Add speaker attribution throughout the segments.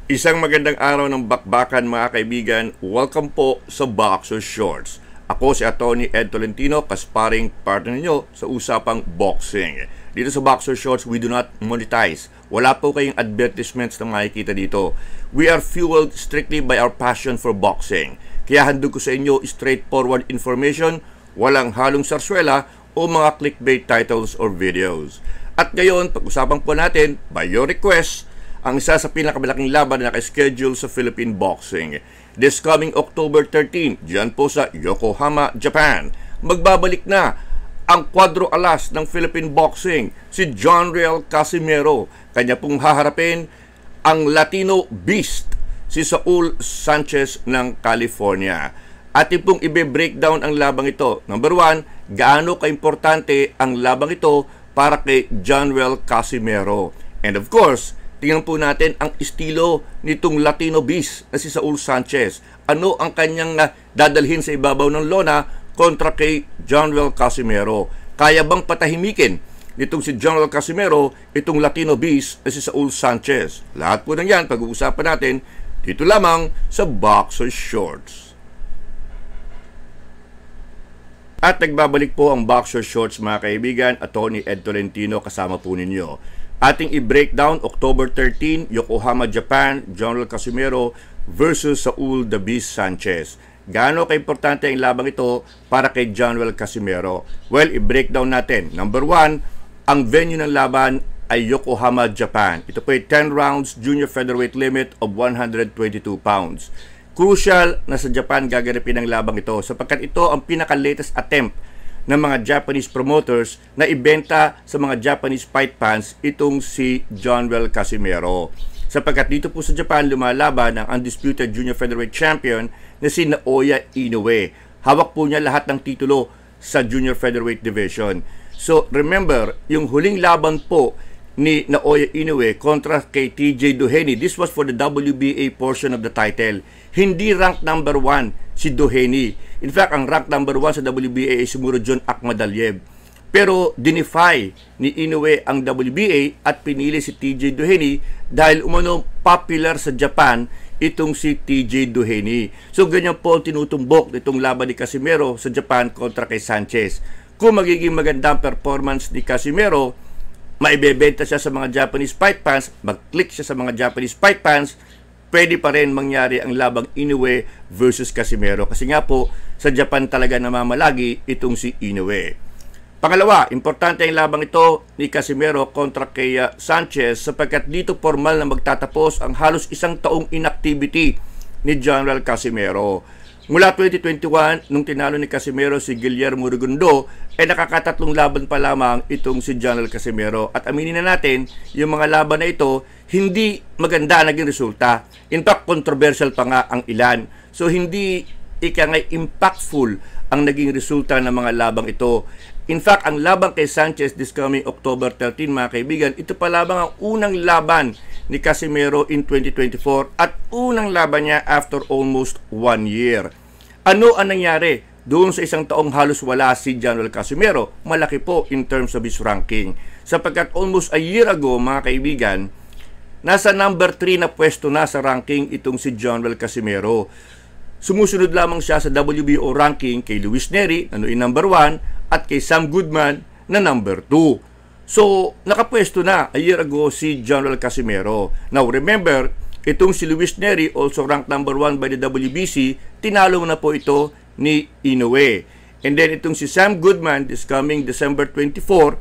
Speaker 1: Isang magandang araw ng bakbakan mga kaibigan. Welcome po sa Boxer Shorts. Ako si Atty. Ed Tolentino, kasparing partner niyo sa usapang boxing. Dito sa Boxer Shorts, we do not monetize. Wala po kayong advertisements na makikita dito. We are fueled strictly by our passion for boxing. Kaya handog ko sa inyo straightforward information, walang halong sarswela o mga clickbait titles or videos. At ngayon, pag-usapan po natin, by your request, ang isa sa pinakamalaking laban na naka-schedule sa Philippine boxing. This coming October 13, diyan po sa Yokohama, Japan, magbabalik na ang kwadro alas ng Philippine boxing, si Jonriel Casimero. Kanya pong haharapin ang Latino Beast, si Saul Sanchez ng California. Atin pong i-breakdown ang labang ito. Number 1, gaano kaimportante ang labang ito para kay Jonriel Casimero. And of course, tingnan po natin ang estilo nitong Latino Beast na si Saul Sanchez. Ano ang kanyang dadalhin sa ibabaw ng lona kontra kay Jonriel Casimero? Kaya bang patahimikin nitong si Jonriel Casimero itong Latino Beast na si Saul Sanchez? Lahat po ng yan pag-uusapan natin dito lamang sa Boxer Shorts. At nagbabalik po ang Boxer Shorts mga kaibigan. Atty. Ed Tolentino kasama po ninyo. Ating i-breakdown October 13, Yokohama, Japan, Jonriel Casimero versus Saul the Beast Sanchez. Gaano kaimportante ang labang ito para kay Jonriel Casimero? Well, i-breakdown natin. Number 1, ang venue ng laban ay Yokohama, Japan. Ito po ay 10 rounds junior featherweight limit of 122 pounds. Crucial na sa Japan gaganapin ang labang ito sapagkat ito ang pinaka-latest attempt ng mga Japanese promoters na ibenta sa mga Japanese fight fans itong si Jonriel Casimero. Sapagkat dito po sa Japan lumalaban ang undisputed junior featherweight champion na si Naoya Inoue. Hawak po niya lahat ng titulo sa junior featherweight division. So remember, yung huling laban po ni Naoya Inoue kontra kay TJ Doheny, this was for the WBA portion of the title. Hindi rank number 1 si Doheny. In fact, ang rank number 1 sa WBA ay si Murodjon Akhmadaliev. Pero dinefy ni Inoue ang WBA at pinili si TJ Doheny dahil umano popular sa Japan itong si TJ Doheny. So ganyan po tinutumbok itong laban ni Casimero sa Japan kontra kay Sanchez. Kung magiging magandang performance ni Casimero, maibebenta siya sa mga Japanese fight fans, mag-click siya sa mga Japanese fight fans, pwede pa rin mangyari ang labang Inoue versus Casimero. Kasi nga po, sa Japan talaga namamalagi itong si Inoue. Pangalawa, importante ang labang ito ni Casimero kontra kay Sanchez sapagkat dito formal na magtatapos ang halos isang taong inactivity ni Jonriel Casimero. Mula 2021, nung tinalo ni Casimero si Guillermo Rugundo, ay nakakatatlong laban pa lamang itong si Jonriel Casimero. At aminin na natin, yung mga laban na ito, hindi maganda naging resulta. In fact, controversial pa nga ang ilan. So, hindi impactful ang naging resulta ng mga labang ito. In fact, ang labang kay Sanchez this coming October 13, mga kaibigan, ito pa labang ang unang laban ni Casimero in 2024 at unang laban niya after almost 1 year. Ano ang nangyari doon sa isang taong halos wala si Jonriel Casimero? Malaki po in terms of his ranking. Sapagkat almost a year ago, mga kaibigan, nasa number 3 na pwesto na sa ranking itong si Jonriel Casimero. Sumusunod lamang siya sa WBO ranking kay Luis Nery, na number 1, at kay Sam Goodman na number 2. So, nakapwesto na a year ago si Jonriel Casimero. Now, remember, itong si Luis Nery, also ranked number 1 by the WBC, tinalo na po ito ni Inoue. And then, itong si Sam Goodman, this coming December 24,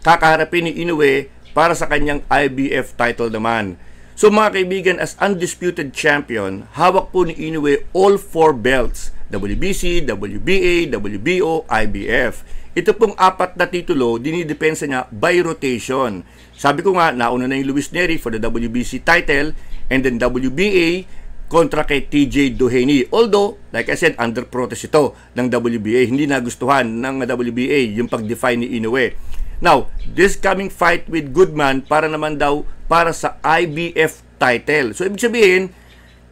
Speaker 1: kakaharapin ni Inoue para sa kanyang IBF title naman. So mga kaibigan, as undisputed champion, hawak po ni Inoue all 4 belts, WBC, WBA, WBO, IBF. Ito pong 4 na titulo, dinidepensa niya by rotation. Sabi ko nga, nauna na yung Luis Nery for the WBC title and then WBA kontra kay TJ Doheny. Although, like I said, under protest ito ng WBA. Hindi nagustuhan ng WBA yung pag-define ni Inoue. Now, this coming fight with Goodman para naman daw para sa IBF title. So, ibig sabihin,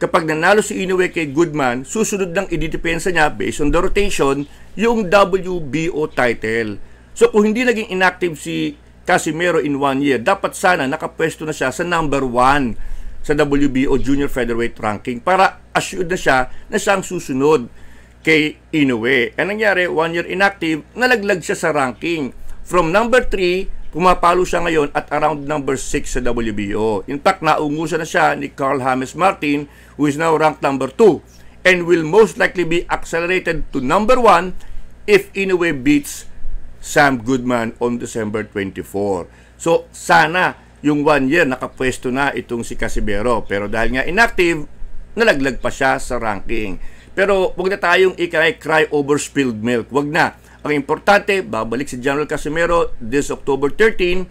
Speaker 1: kapag nanalo si Inoue kay Goodman, susunod lang ididepensa niya based on the rotation yung WBO title. So, kung hindi naging inactive si Casimero in 1 year, dapat sana nakapwesto na siya sa number 1 sa WBO Junior Featherweight ranking para assured na siya na siyang susunod kay Inoue. Ang nangyari, 1 year inactive, nalaglag siya sa ranking. From number 3, pumapalo siya ngayon at around number 6 sa WBO. In fact, naungusan na siya ni Carl James Martin, who is now ranked number 2 and will most likely be accelerated to number 1 if Inoue beats Sam Goodman on December 24. So, sana yung 1 year nakapwesto na itong si Casimero. Pero dahil nga inactive, nalaglag pa siya sa ranking. Pero huwag na tayong cry over spilled milk. Huwag na. Ang importante, babalik si General Casimero this October 13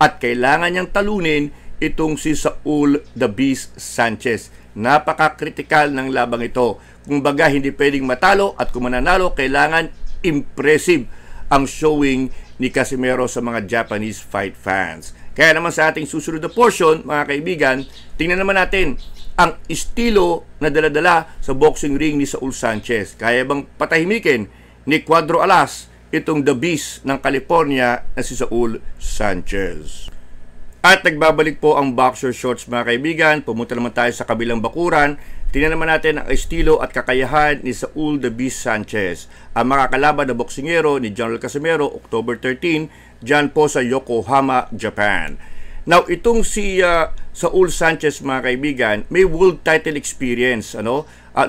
Speaker 1: at kailangan niyang talunin itong si Saul the Beast Sanchez. Napaka-critical ng labang ito. Kung baga, hindi pwedeng matalo at kung mananalo, kailangan impressive ang showing ni Casimero sa mga Japanese fight fans. Kaya naman sa ating susunod na portion, mga kaibigan, tingnan naman natin ang estilo na daladala sa boxing ring ni Saul Sanchez. Kaya bang patahimikin ni Cuadro Alas itong The Beast ng California na si Saul Sanchez? At nagbabalik po ang Boxer Shorts, mga kaibigan. Pumunta naman tayo sa kabilang bakuran. Tingnan naman natin ang estilo at kakayahan ni Saul the Beast Sanchez. Ang mga kalaban na boksingero ni General Casimero, October 13, dyan po sa Yokohama, Japan. Now, itong si Saul Sanchez, mga kaibigan, may world title experience.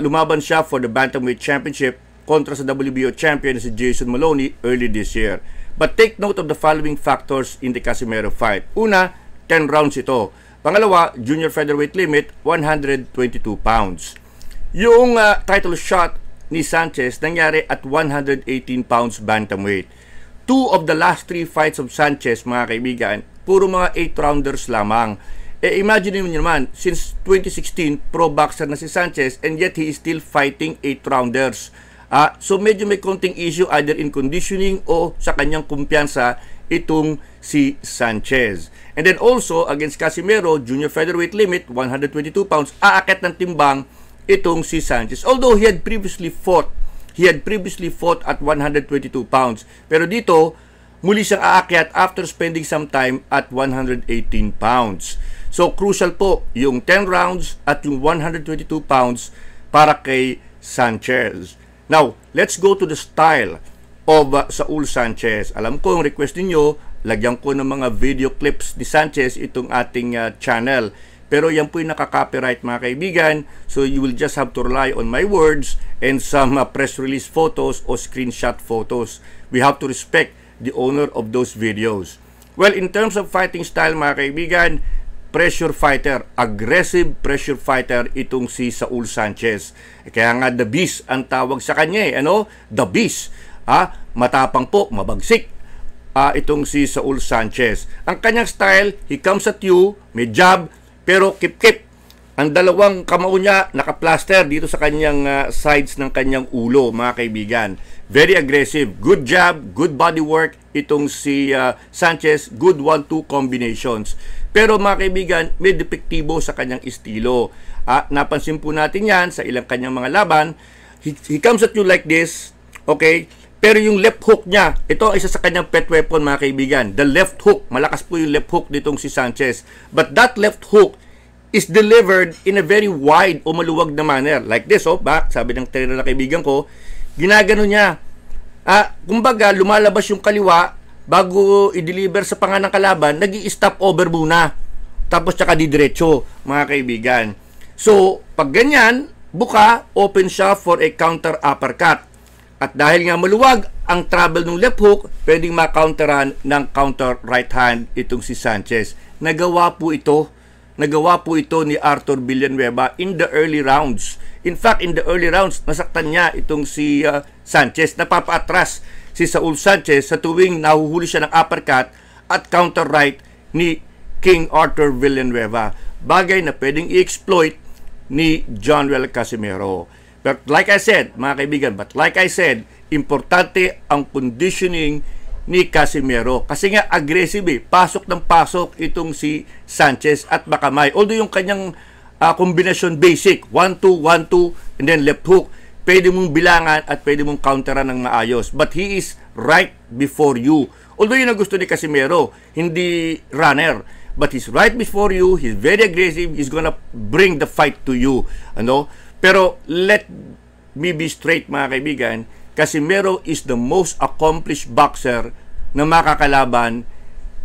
Speaker 1: Lumaban siya for the Bantamweight Championship kontra sa WBO champion si Jason Maloney early this year. But take note of the following factors in the Casimero fight. Una, 10 rounds ito. Pangalawa, junior featherweight limit, 122 pounds. Yung title shot ni Sanchez nangyari at 118 pounds bantamweight. 2 of the last 3 fights of Sanchez, mga kaibigan, puro mga 8-rounders lamang. Imagine niyo naman, since 2016, pro boxer na si Sanchez and yet he is still fighting 8-rounders. So medyo may konting issue either in conditioning o sa kanyang kumpiyansa itong si Sanchez. And then also, against Casimero, junior featherweight limit, 122 pounds, aakyat ng timbang itong si Sanchez. Although he had previously fought at 122 pounds. Pero dito, muli siyang aakyat after spending some time at 118 pounds. So, crucial po yung 10 rounds at yung 122 pounds para kay Sanchez. Now, let's go to the style of Saul Sanchez. Alam ko, yung request ninyo, lagyan ko ng mga video clips ni Sanchez itong ating channel. Pero yan po yung nakaka-copyright, mga kaibigan. So you will just have to rely on my words and some press release photos o screenshot photos. We have to respect the owner of those videos. Well, in terms of fighting style, mga kaibigan, pressure fighter, aggressive pressure fighter itong si Saul Sanchez. Kaya nga The Beast ang tawag sa kanya. The Beast. Matapang po, mabagsik. Itong si Saul Sanchez. Ang kanyang style, he comes at you, may jab, pero kip-kip. Ang dalawang kamao niya naka-plaster dito sa kanyang sides ng kanyang ulo, mga kaibigan. Very aggressive. Good jab, good body work. Itong si Sanchez, good 1-2 combinations. Pero mga kaibigan, may depektibo sa kanyang estilo. Napansin po natin yan sa ilang kanyang mga laban. He comes at you like this, okay? Pero yung left hook niya, ito ang isa sa kanyang pet weapon, mga kaibigan. The left hook, malakas po yung left hook nitong si Sanchez. But that left hook is delivered in a very wide o maluwag na manner. Like this, sabi ng trainer na kaibigan ko, ginagano niya. Kumbaga, lumalabas yung kaliwa, bago i-deliver sa panga ng kalaban, nag-i-stop over muna. Tapos tsaka didiretso, mga kaibigan. So, pag ganyan, buka, open siya for a counter uppercut. At dahil nga maluwag ang travel ng left hook, pwedeng ma-counteran ng counter right hand itong si Sanchez. Nagawa po ito ni Arthur Villanueva in the early rounds. In fact, in the early rounds, nasaktan niya itong si Sanchez. Napapaatras si Saul Sanchez sa tuwing nahuhuli siya ng uppercut at counter right ni King Arthur Villanueva. Bagay na pwedeng i-exploit ni Johnwell Casimero. But like I said, mga kaibigan, importante ang conditioning ni Casimero. Kasi nga aggressive pasok ng pasok itong si Sanchez at makamay. Although yung kanyang kombinasyon basic, 1-2, 1-2, and then left hook, pwede mong bilangan at pwede mong counteran ng maayos. But he is right before you. Although yun ang gusto ni Casimero, hindi runner. but he's right before you, he's very aggressive, he's gonna bring the fight to you. Ano? Pero let me be straight mga kaibigan, Casimero is the most accomplished boxer na makakalaban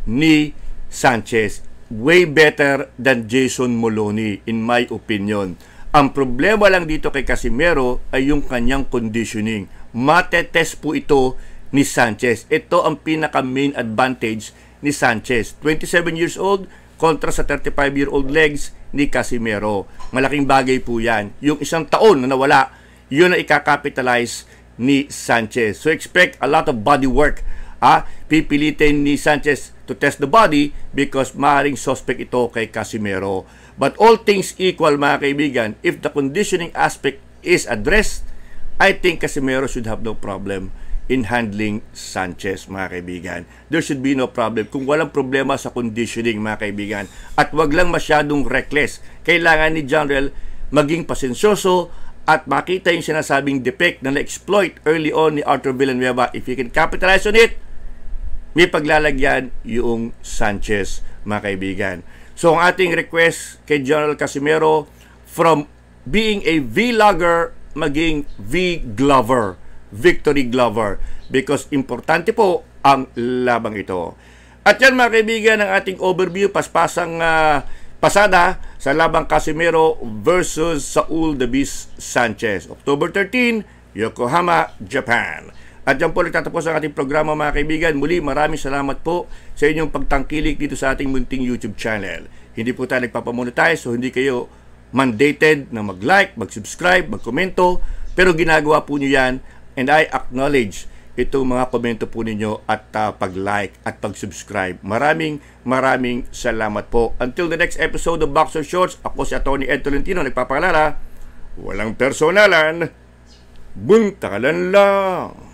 Speaker 1: ni Sanchez. Way better than Jason Moloney, in my opinion. Ang problema lang dito kay Casimero ay yung kanyang conditioning. Matetest po ito ni Sanchez. Ito ang pinaka-main advantage ni Sanchez. 27 years old kontra sa 35-year-old legs ni Casimero. Malaking bagay po yan. Yung isang taon na nawala, yun na ikakapitalize ni Sanchez. So expect a lot of body work. Pipilitin ni Sanchez to test the body because maaaring suspect ito kay Casimero. But all things equal mga kaibigan, if the conditioning aspect is addressed, I think Casimero should have no problem in handling Sanchez mga kaibigan. There should be no problem kung walang problema sa conditioning mga kaibigan. At wag lang masyadong reckless. Kailangan ni General maging pasensyoso at makita yung sinasabing defect na na-exploit early on ni Arthur Villanueva. If he can capitalize on it, may paglalagyan yung Sanchez mga kaibigan. So ang ating request kay General Casimero, from being a V-logger maging V-glover, victory glover, because importante po ang labang ito. At yan mga kaibigan ang ating overview, paspasang pasada sa labang Casimero versus Saul the Beast Sanchez. October 13, Yokohama, Japan. At yan po nagtatapos ang ating programa mga kaibigan. Muli maraming salamat po sa inyong pagtangkilik dito sa ating munting YouTube channel. Hindi po tayo nagpapamonetize, so hindi kayo mandated na mag-like, mag-subscribe, mag-komento. Pero ginagawa po nyo yan, and I acknowledge itong mga komento po ninyo at pag-like at pag-subscribe. Maraming salamat po. Until the next episode of Boxer Shorts, ako si Atty. Ed Tolentino, nagpapaalala, walang personalan, buntalan lang.